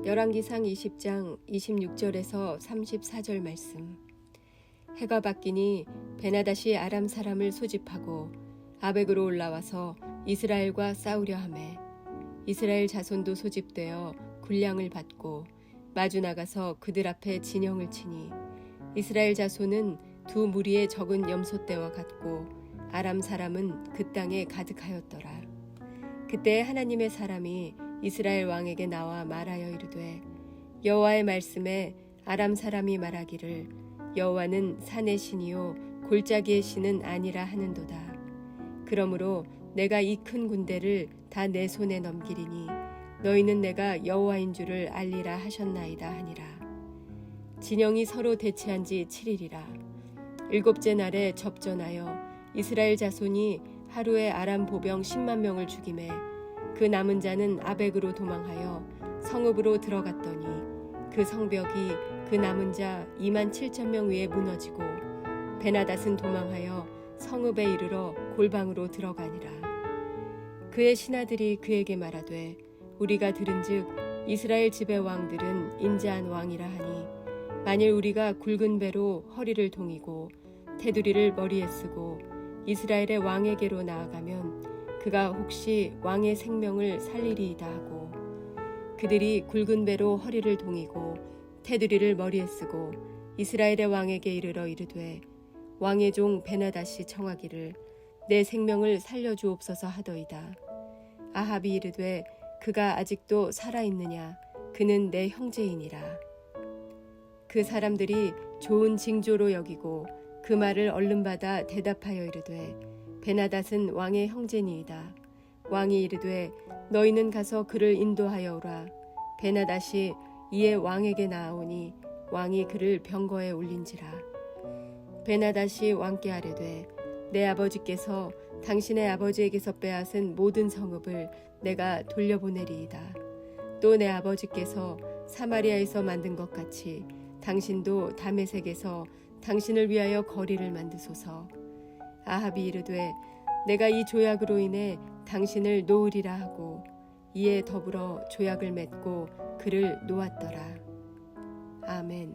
열왕기상 20장 26절에서 34절 말씀. 해가 바뀌니 베나닷이 아람 사람을 소집하고 아벡으로 올라와서 이스라엘과 싸우려 하매 이스라엘 자손도 소집되어 군량을 받고 마주 나가서 그들 앞에 진영을 치니 이스라엘 자손은 두 무리의 적은 염소떼와 같고 아람 사람은 그 땅에 가득하였더라. 그때 하나님의 사람이 이스라엘 왕에게 나와 말하여 이르되 여호와의 말씀에 아람 사람이 말하기를 여호와는 산의 신이요 골짜기의 신은 아니라 하는도다. 그러므로 내가 이 큰 군대를 다 내 손에 넘기리니 너희는 내가 여호와인 줄을 알리라 하셨나이다 하니라. 진영이 서로 대치한 지 7일이라. 일곱째 날에 접전하여 이스라엘 자손이 하루에 아람 보병 10만 명을 죽이매 그 남은 자는 아벡으로 도망하여 성읍으로 들어갔더니 그 성벽이 그 남은 자 2만 7천 명 위에 무너지고 베나닷은 도망하여 성읍에 이르러 골방으로 들어가니라. 그의 신하들이 그에게 말하되 우리가 들은즉 이스라엘 집의 왕들은 인자한 왕이라 하니 만일 우리가 굵은 배로 허리를 동이고 테두리를 머리에 쓰고 이스라엘의 왕에게로 나아가면 그가 혹시 왕의 생명을 살리리이다 하고 그들이 굵은 배로 허리를 동이고 테두리를 머리에 쓰고 이스라엘의 왕에게 이르러 이르되 왕의 종 베나닷이 청하기를 내 생명을 살려주옵소서 하더이다. 아합이 이르되 그가 아직도 살아있느냐 그는 내 형제이니라. 그 사람들이 좋은 징조로 여기고 그 말을 얼른 받아 대답하여 이르되 베나닷은 왕의 형제니이다. 왕이 이르되 너희는 가서 그를 인도하여 오라. 베나닷이 이에 왕에게 나아오니 왕이 그를 병거에 올린지라. 베나닷이 왕께 아뢰되 내 아버지께서 당신의 아버지에게서 빼앗은 모든 성읍을 내가 돌려보내리이다. 또 내 아버지께서 사마리아에서 만든 것 같이 당신도 다메섹에서 당신을 위하여 거리를 만드소서. 아합이 이르되 내가 이 조약으로 인해 당신을 놓으리라 하고 이에 더불어 조약을 맺고 그를 놓았더라. 아멘.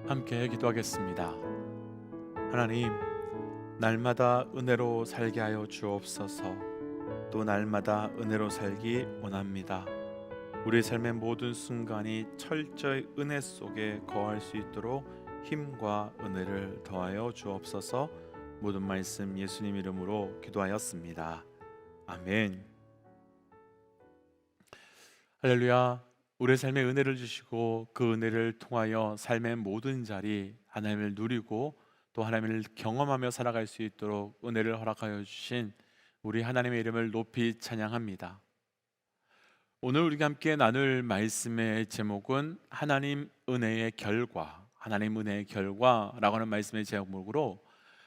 함께 기도하겠습니다. 하나님, 날마다 은혜로 살게 하여 주옵소서. 또 날마다 은혜로 살기 원합니다. 우리 삶의 모든 순간이 철저히 은혜 속에 거할 수 있도록 힘과 은혜를 더하여 주옵소서. 모든 말씀 예수님 이름으로 기도하였습니다. 아멘. 할렐루야. 우리 삶에 은혜를 주시고 그 은혜를 통하여 삶의 모든 자리 하나님을 누리고 또 하나님을 경험하며 살아갈 수 있도록 은혜를 허락하여 주신 우리 하나님의 이름을 높이 찬양합니다. 오늘 우리가 함께 나눌 말씀의 제목은 하나님 은혜의 결과, 하나님 은혜의 결과라고 하는 말씀의 제목으로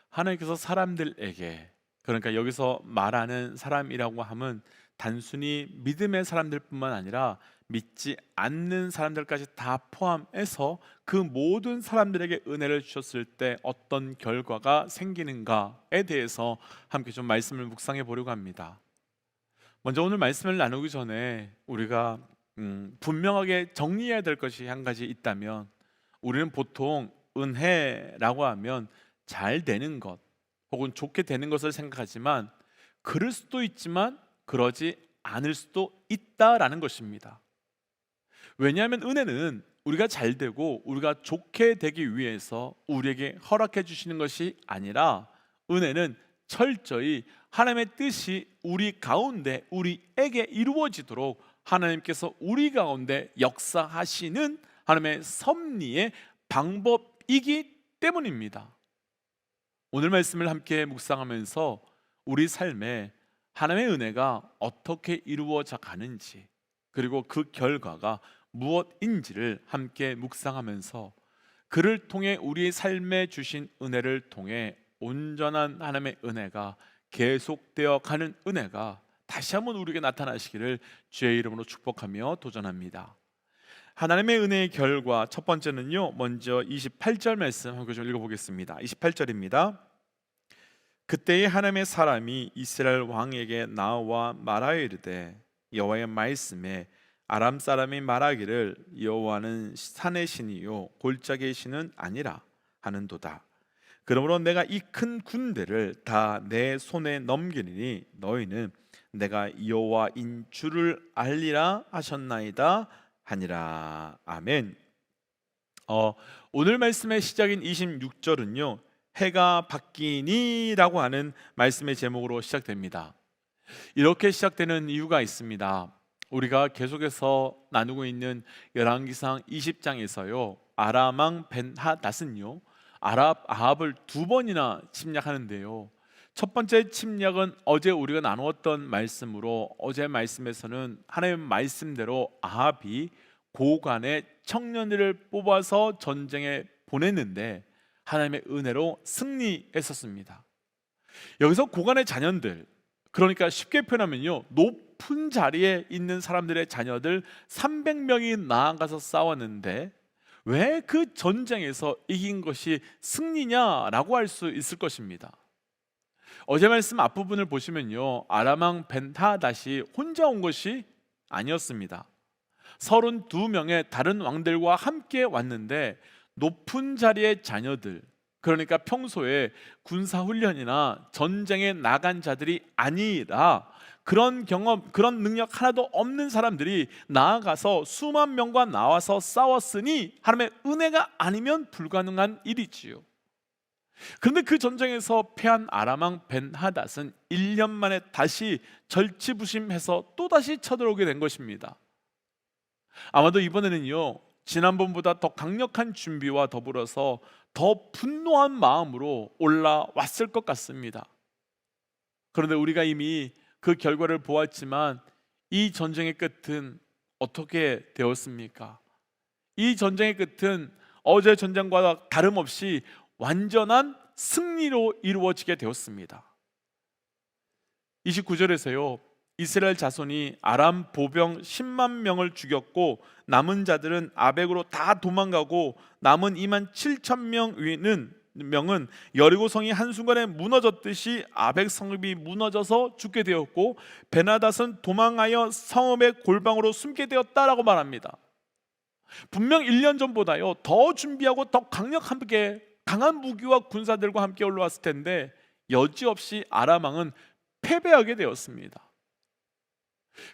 하나님께서 사람들에게, 그러니까 여기서 말하는 사람이라고 하면 단순히 믿음의 사람들 뿐만 아니라 믿지 않는 사람들까지 다 포함해서 그 모든 사람들에게 은혜를 주셨을 때 어떤 결과가 생기는가에 대해서 함께 좀 말씀을 묵상해 보려고 합니다. 먼저 오늘 말씀을 나누기 전에 우리가 분명하게 정리해야 될 것이 한 가지 있다면, 우리는 보통 은혜라고 하면 잘 되는 것 혹은 좋게 되는 것을 생각하지만 그럴 수도 있지만 그러지 않을 수도 있다라는 것입니다. 왜냐하면 은혜는 우리가 잘 되고 우리가 좋게 되기 위해서 우리에게 허락해 주시는 것이 아니라, 은혜는 철저히 하나님의 뜻이 우리 가운데 우리에게 이루어지도록 하나님께서 우리 가운데 역사하시는 하나님의 섭리의 방법이기 때문입니다. 오늘 말씀을 함께 묵상하면서 우리 삶에 하나님의 은혜가 어떻게 이루어져 가는지, 그리고 그 결과가 무엇인지를 함께 묵상하면서 그를 통해 우리의 삶에 주신 은혜를 통해 온전한 하나님의 은혜가 계속되어 가는 은혜가 다시 한번 우리에게 나타나시기를 주의 이름으로 축복하며 도전합니다. 하나님의 은혜의 결과 첫 번째는요, 먼저 28절 말씀 한번 좀 읽어보겠습니다. 28절입니다. 그때에 하나님의 사람이 이스라엘 왕에게 나와 말하여 이르되 여호와의 말씀에 아람 사람이 말하기를 여호와는 산의 신이요 골짜기의 신은 아니라 하는도다. 그러므로 내가 이 큰 군대를 다 내 손에 넘기리니 너희는 내가 여호와인 줄을 알리라 하셨나이다 하니라. 아멘. 오늘 말씀의 시작인 26절은요, 해가 바뀌니라고 하는 말씀의 제목으로 시작됩니다. 이렇게 시작되는 이유가 있습니다. 우리가 계속해서 나누고 있는 열왕기상 20장에서요, 아람 왕 벤하닷은요 아합을 2번이나 침략하는데요, 첫 번째 침략은 어제 우리가 나누었던 말씀으로, 어제 말씀에서는 하나님 말씀대로 아합이 고관의 청년들을 뽑아서 전쟁에 보냈는데 하나님의 은혜로 승리했었습니다. 여기서 고관의 자녀들, 그러니까 쉽게 표현하면요, 높은 자리에 있는 사람들의 자녀들 300명이 나아가서 싸웠는데 왜 그 전쟁에서 이긴 것이 승리냐라고 할 수 있을 것입니다. 어제 말씀 앞부분을 보시면요, 아람 왕 벤하닷이 혼자 온 것이 아니었습니다. 32명의 다른 왕들과 함께 왔는데 높은 자리의 자녀들, 그러니까 평소에 군사훈련이나 전쟁에 나간 자들이 아니라 그런 경험, 그런 능력 하나도 없는 사람들이 나아가서 수만 명과 나와서 싸웠으니 하나님의 은혜가 아니면 불가능한 일이지요. 그런데 그 전쟁에서 패한 아람 왕 벤하닷은 1년 만에 다시 절치부심해서 또다시 쳐들어오게 된 것입니다. 아마도 이번에는요, 지난번보다 더 강력한 준비와 더불어서 더 분노한 마음으로 올라왔을 것 같습니다. 그런데 우리가 이미 그 결과를 보았지만 이 전쟁의 끝은 어떻게 되었습니까? 이 전쟁의 끝은 어제 전쟁과 다름없이 완전한 승리로 이루어지게 되었습니다. 29절에서요, 이스라엘 자손이 아람 보병 10만 명을 죽였고 남은 자들은 아벡으로 다 도망가고 남은 2만 7천 명은 여리고성이 한순간에 무너졌듯이 아벡 성읍이 무너져서 죽게 되었고 벤하닷은 도망하여 성읍의 골방으로 숨게 되었다라고 말합니다. 분명 1년 전보다요 더 준비하고 더 강한 무기와 군사들과 함께 올라왔을 텐데 여지없이 아람 왕은 패배하게 되었습니다.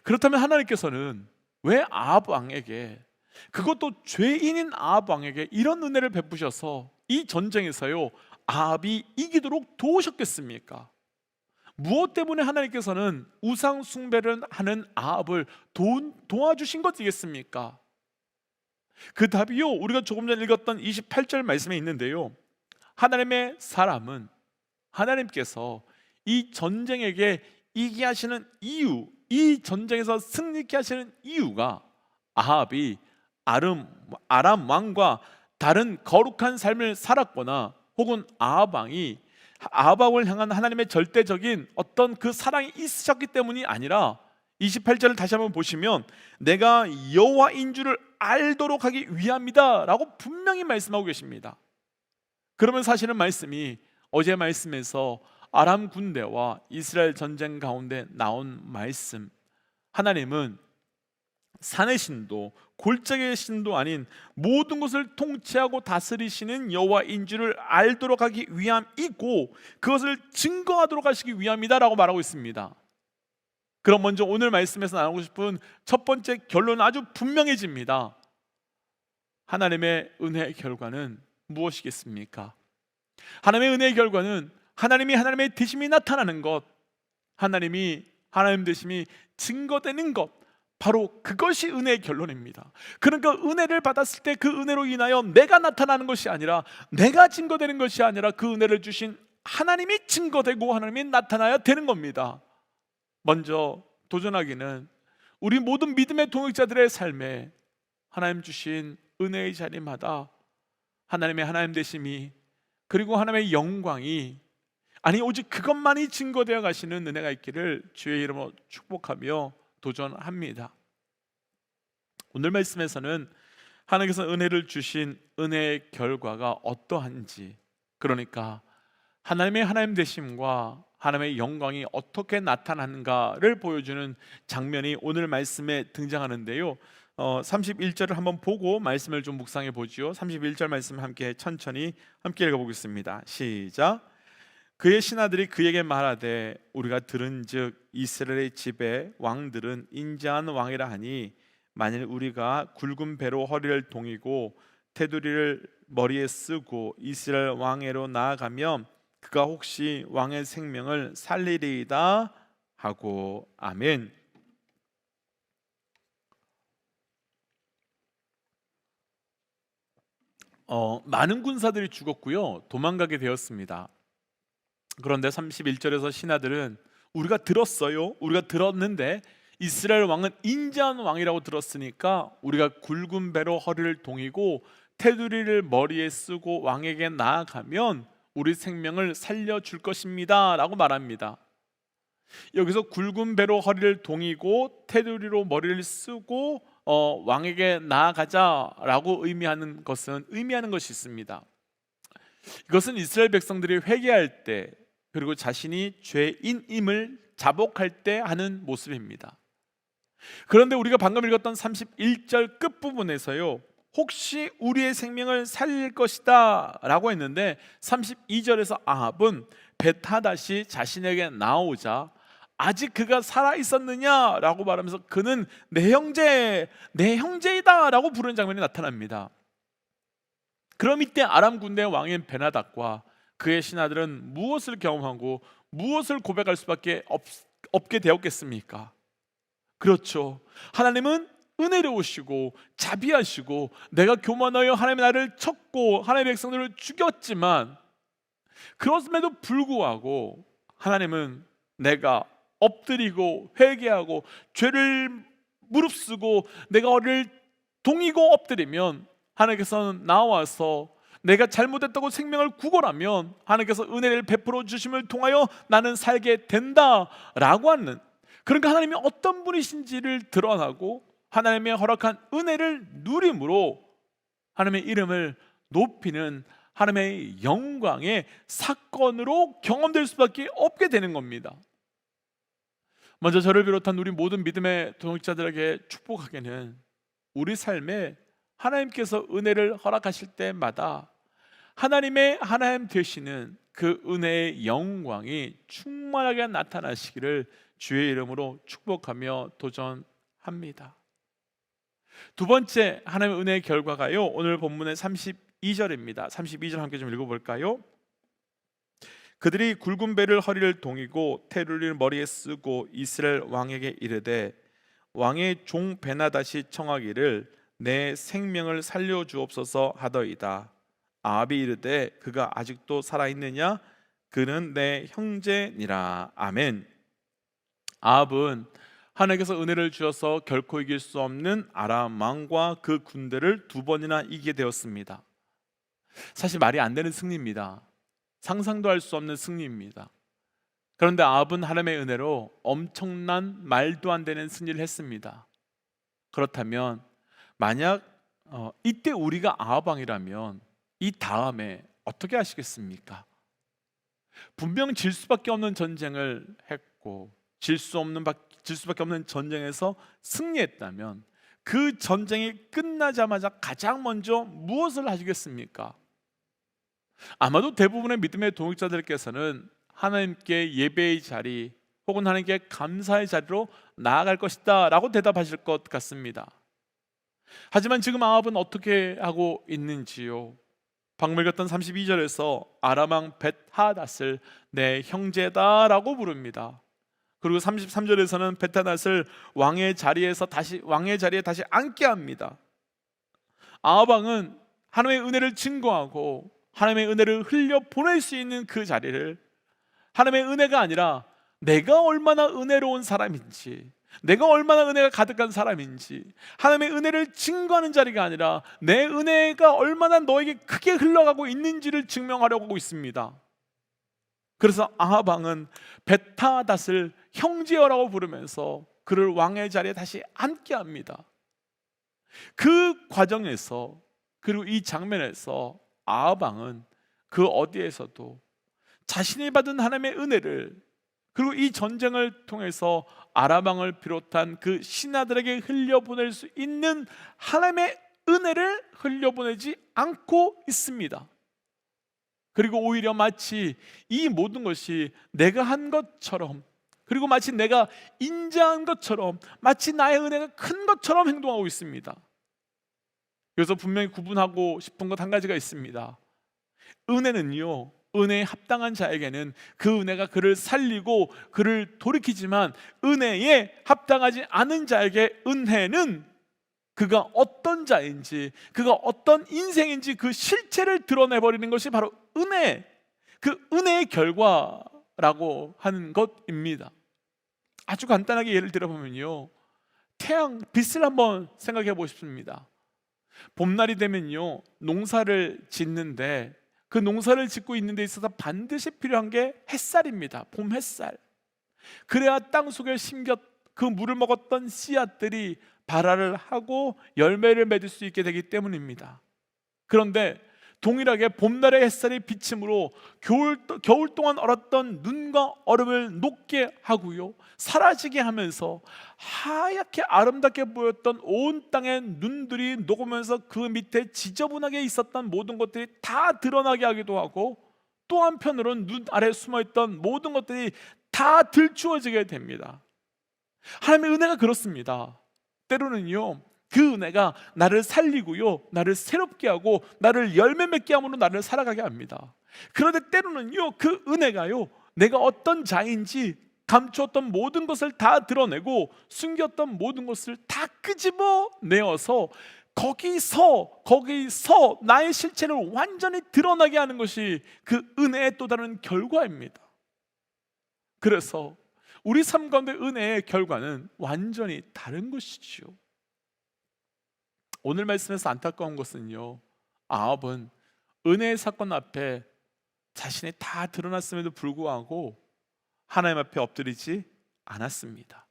그렇다면 하나님께서는 왜 아합 왕에게, 그것도 죄인인 아합 왕에게 이런 은혜를 베푸셔서 이 전쟁에서요 아합이 이기도록 도우셨겠습니까? 무엇 때문에 하나님께서는 우상 숭배를 하는 아합을 도와주신 것이겠습니까? 그 답이요, 우리가 조금 전에 읽었던 28절 말씀에 있는데요, 하나님의 사람은 하나님께서 이 전쟁에게 이기게 하시는 이유, 이 전쟁에서 승리케 하시는 이유가 아합이 아람 왕과 다른 거룩한 삶을 살았거나 혹은 아합 왕이 아합 왕을 향한 하나님의 절대적인 어떤 그 사랑이 있으셨기 때문이 아니라, 28절을 다시 한번 보시면 내가 여호와인 줄을 알도록 하기 위함이다 라고 분명히 말씀하고 계십니다. 그러면 사실은 말씀이 어제 말씀에서 아람 군대와 이스라엘 전쟁 가운데 나온 말씀, 하나님은 산의 신도 골짜기의 신도 아닌 모든 것을 통치하고 다스리시는 여호와인 줄을 알도록 하기 위함이고 그것을 증거하도록 하시기 위함이다라고 말하고 있습니다. 그럼 먼저 오늘 말씀에서 나누고 싶은 첫 번째 결론은 아주 분명해집니다. 하나님의 은혜의 결과는 무엇이겠습니까? 하나님의 은혜의 결과는 하나님이 하나님의 되심이 나타나는 것, 하나님이 하나님 되심이 증거되는 것, 바로 그것이 은혜의 결론입니다. 그러니까 은혜를 받았을 때 그 은혜로 인하여 내가 나타나는 것이 아니라, 내가 증거되는 것이 아니라 그 은혜를 주신 하나님이 증거되고 하나님이 나타나야 되는 겁니다. 먼저 도전하기는 우리 모든 믿음의 동역자들의 삶에 하나님 주신 은혜의 자리마다 하나님의 하나님 되심이, 그리고 하나님의 영광이, 아니 오직 그것만이 증거되어 가시는 은혜가 있기를 주의 이름으로 축복하며 도전합니다. 오늘 말씀에서는 하나님께서 은혜를 주신 은혜의 결과가 어떠한지, 그러니까 하나님 되심과 하나님의 영광이 어떻게 나타나는가를 보여주는 장면이 오늘 말씀에 등장하는데요. 31절을 한번 보고 말씀을 좀 묵상해 보지요. 31절 말씀 함께 천천히 함께 읽어보겠습니다. 시작. 그의 신하들이 그에게 말하되 우리가 들은즉 이스라엘의 집의 왕들은 인자한 왕이라 하니 만일 우리가 굵은 배로 허리를 동이고 테두리를 머리에 쓰고 이스라엘 왕에로 나아가면 그가 혹시 왕의 생명을 살리리이다 하고. 아멘. 많은 군사들이 죽었고요, 도망가게 되었습니다. 그런데 31절에서 신하들은 우리가 들었어요, 우리가 들었는데 이스라엘 왕은 인자한 왕이라고 들었으니까 우리가 굵은 배로 허리를 동이고 테두리를 머리에 쓰고 왕에게 나아가면 우리 생명을 살려줄 것입니다 라고 말합니다. 여기서 굵은 배로 허리를 동이고 테두리로 머리를 쓰고 왕에게 나아가자라고 의미하는 것이 있습니다. 이것은 이스라엘 백성들이 회개할 때, 그리고 자신이 죄인임을 자복할 때 하는 모습입니다. 그런데 우리가 방금 읽었던 31절 끝부분에서요, 혹시 우리의 생명을 살릴 것이다 라고 했는데 32절에서 아합은 벳하닷이 자신에게 나오자 아직 그가 살아 있었느냐 라고 말하면서 그는 내 형제이다 라고 부르는 장면이 나타납니다. 그럼 이때 아람 군대의 왕인 베나닷과 그의 신하들은 무엇을 경험하고 무엇을 고백할 수밖에 없게 되었겠습니까? 그렇죠, 하나님은 은혜로우시고 자비하시고 내가 교만하여 하나님의 나를 쳤고 하나님의 백성들을 죽였지만 그렇음에도 불구하고 하나님은 내가 엎드리고 회개하고 죄를 무릅쓰고 내가 허리를 동이고 엎드리면 하나님께서는 나와서 내가 잘못했다고 생명을 구걸하면 하나님께서 은혜를 베풀어 주심을 통하여 나는 살게 된다라고 하는, 그러니까 하나님이 어떤 분이신지를 드러나고 하나님의 허락한 은혜를 누림으로 하나님의 이름을 높이는 하나님의 영광의 사건으로 경험될 수밖에 없게 되는 겁니다. 먼저 저를 비롯한 우리 모든 믿음의 동역자들에게 축복하기는 우리 삶에 하나님께서 은혜를 허락하실 때마다 하나님의 하나님 되시는 그 은혜의 영광이 충만하게 나타나시기를 주의 이름으로 축복하며 도전합니다. 두 번째 하나님의 은혜의 결과가요, 오늘 본문의 32절입니다. 32절 함께 좀 읽어볼까요? 그들이 굵은 배를 허리를 동이고 테두리를 머리에 쓰고 이스라엘 왕에게 이르되 왕의 종 베나닷이 청하기를 내 생명을 살려주옵소서 하더이다. 아합이 이르되 그가 아직도 살아있느냐? 그는 내 형제니라. 아멘. 아합은 하나님께서 은혜를 주셔서 결코 이길 수 없는 아람 왕과 그 군대를 두 번이나 이기게 되었습니다. 사실 말이 안 되는 승리입니다. 상상도 할 수 없는 승리입니다. 그런데 아합은 하나님의 은혜로 엄청난 말도 안 되는 승리를 했습니다. 그렇다면 만약 이때 우리가 아합 왕이라면 이 다음에 어떻게 하시겠습니까? 분명 질 수밖에 없는 전쟁을 했고 질 수밖에 없는 전쟁에서 승리했다면 그 전쟁이 끝나자마자 가장 먼저 무엇을 하시겠습니까? 아마도 대부분의 믿음의 동역자들께서는 하나님께 예배의 자리 혹은 하나님께 감사의 자리로 나아갈 것이다 라고 대답하실 것 같습니다. 하지만 지금 아합은 어떻게 하고 있는지요? 방금 읽었던 32절에서 아람왕 벳하닷을 내 형제다 라고 부릅니다. 그리고 33절에서는 벳하닷을 왕의 자리에 다시 앉게 합니다. 아합 왕은 하나님의 은혜를 증거하고 하나님의 은혜를 흘려 보낼 수 있는 그 자리를, 하나님의 은혜가 아니라 내가 얼마나 은혜로운 사람인지, 내가 얼마나 은혜가 가득한 사람인지, 하나님의 은혜를 증거하는 자리가 아니라 내 은혜가 얼마나 너에게 크게 흘러가고 있는지를 증명하려고 하고 있습니다. 그래서 아합 왕은 벳하닷을 형제여라고 부르면서 그를 왕의 자리에 다시 앉게 합니다. 그 과정에서, 그리고 이 장면에서 아합 왕은 그 어디에서도 자신이 받은 하나님의 은혜를, 그리고 이 전쟁을 통해서 아람 왕을 비롯한 그 신하들에게 흘려보낼 수 있는 하나님의 은혜를 흘려보내지 않고 있습니다. 그리고 오히려 마치 이 모든 것이 내가 한 것처럼, 그리고 마치 내가 인자한 것처럼, 마치 나의 은혜가 큰 것처럼 행동하고 있습니다. 그래서 분명히 구분하고 싶은 것 한 가지가 있습니다. 은혜는요, 은혜에 합당한 자에게는 그 은혜가 그를 살리고 그를 돌이키지만, 은혜에 합당하지 않은 자에게 은혜는 그가 어떤 자인지, 그가 어떤 인생인지 그 실체를 드러내버리는 것이 바로 은혜, 그 은혜의 결과라고 하는 것입니다. 아주 간단하게 예를 들어보면요, 태양, 빛을 한번 생각해 보십니다. 봄날이 되면요, 농사를 짓는데 그 농사를 짓고 있는 데 있어서 반드시 필요한 게 햇살입니다. 봄 햇살. 그래야 땅 속에 심겨 그 물을 먹었던 씨앗들이 발화를 하고 열매를 맺을 수 있게 되기 때문입니다. 그런데 동일하게 봄날의 햇살이 비침으로 겨울 동안 얼었던 눈과 얼음을 녹게 하고요, 사라지게 하면서 하얗게 아름답게 보였던 온 땅의 눈들이 녹으면서 그 밑에 지저분하게 있었던 모든 것들이 다 드러나게 하기도 하고, 또 한편으로는 눈 아래 숨어있던 모든 것들이 다 들추어지게 됩니다. 하나님의 은혜가 그렇습니다. 때로는요, 그 은혜가 나를 살리고요, 나를 새롭게 하고 나를 열매 맺게 함으로 나를 살아가게 합니다. 그런데 때로는요, 그 은혜가요, 내가 어떤 자인지 감추었던 모든 것을 다 드러내고 숨겼던 모든 것을 다 끄집어 내어서 거기서 나의 실체를 완전히 드러나게 하는 것이 그 은혜의 또 다른 결과입니다. 그래서 우리 삶 가운데 은혜의 결과는 완전히 다른 것이지요. 오늘 말씀에서 안타까운 것은요, 아합은 은혜의 사건 앞에 자신이 다 드러났음에도 불구하고 하나님 앞에 엎드리지 않았습니다.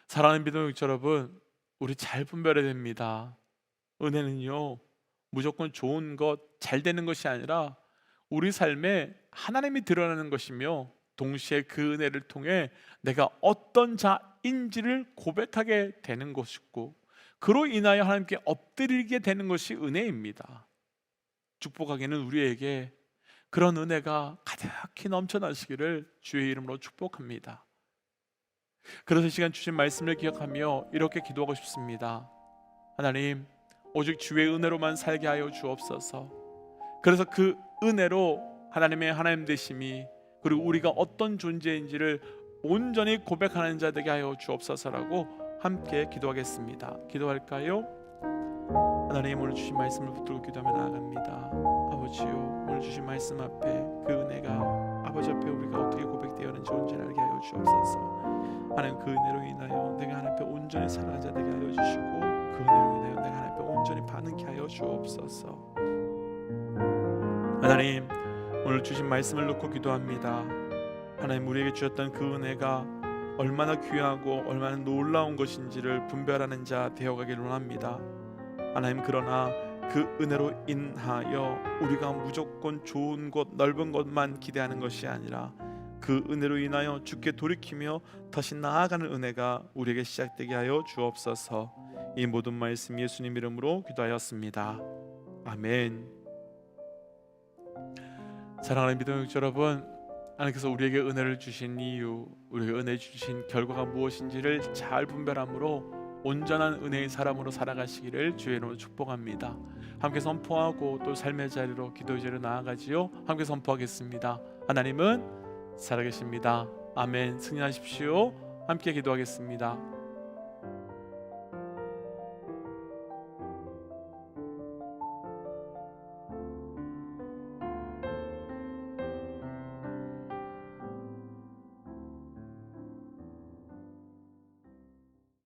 사랑하는 믿음의 육체 여러분, 우리 잘 분별해야 됩니다. 은혜는요, 무조건 좋은 것, 잘 되는 것이 아니라 우리 삶에 하나님이 드러나는 것이며, 동시에 그 은혜를 통해 내가 어떤 자인지를 고백하게 되는 것이고, 그로 인하여 하나님께 엎드리게 되는 것이 은혜입니다. 축복하기는 우리에게 그런 은혜가 가득히 넘쳐나시기를 주의 이름으로 축복합니다. 그래서 이 시간 주신 말씀을 기억하며 이렇게 기도하고 싶습니다. 하나님, 오직 주의 은혜로만 살게 하여 주옵소서. 그래서 그 은혜로 하나님의 하나님 되심이, 그리고 우리가 어떤 존재인지를 온전히 고백하는 자 되게 하여 주옵소서라고 함께 기도하겠습니다. 기도할까요? 하나님, 오늘 주신 말씀을 붙들고 기도하며 나아갑니다. 아버지요, 오늘 주신 말씀 앞에 그 은혜가 아버지 앞에 우리가 어떻게 고백되어 하는지 온전히 알게 하여 주옵소서. 하나님, 그 은혜로 인하여 내가 하나님 앞에 온전히 살아가는 자 되게 하여 주시고, 그 은혜로 인하여 내가 하나님 앞에 온전히 반응케 하여 주옵소서. 하나님, 오늘 주신 말씀을 놓고 기도합니다. 하나님, 우리에게 주셨던 그 은혜가 얼마나 귀하고 얼마나 놀라운 것인지를 분별하는 자 되어가기를 원합니다. 하나님, 그러나 그 은혜로 인하여 우리가 무조건 좋은 곳, 넓은 곳만 기대하는 것이 아니라 그 은혜로 인하여 주께 돌이키며 다시 나아가는 은혜가 우리에게 시작되게 하여 주옵소서. 이 모든 말씀 예수님 이름으로 기도하였습니다. 아멘. 사랑하는 믿음의 육체 여러분, 하나님께서 우리에게 은혜를 주신 이유, 우리에게 은혜 주신 결과가 무엇인지를 잘 분별함으로 온전한 은혜의 사람으로 살아가시기를 주의 이름으로 축복합니다. 함께 선포하고 또 삶의 자리로, 기도의 자리로 나아가지요. 함께 선포하겠습니다. 하나님은 살아계십니다. 아멘. 승리하십시오. 함께 기도하겠습니다.